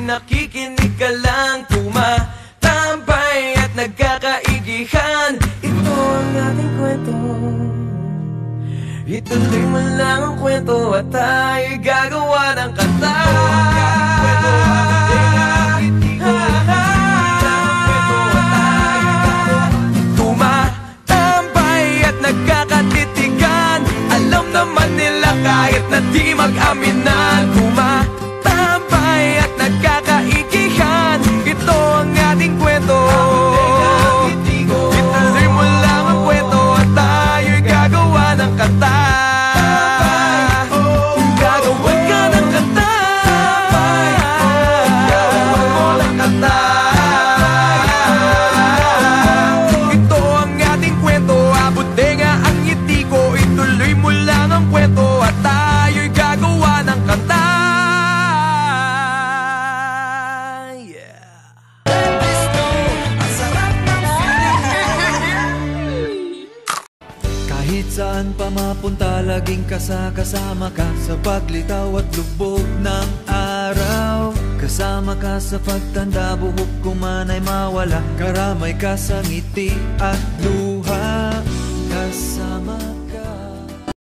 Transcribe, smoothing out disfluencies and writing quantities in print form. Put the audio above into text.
nakikinig ka lang, tumatambay at nagkakaigihan. Ito ang ating kwento, ituloy mo lang ang kwento at tayo'y gagawa ng kanta. Tumatambay at nagkakatitigan, alam naman nila kahit na di mag-aminan. Tumatambay at nagkakaigihan, ito ang ating kwento. Ituloy mo lang ang kwento at tayo'y gagawa ng kanta. Gagawan ka ng kanta, gagawan mo ng kanta. Ito ang ating kwento, abuti nga ang ngiti ko. Ituloy mo lang ang kwento at tayo'y gagawa ng kanta. Kahit saan pa mapunta, laging kasama ka sa paglitaw at lubog ng araw. Kasama ka sa pagtanda, buhok ko man ay mawala, karamay ka sa ngiti at luha.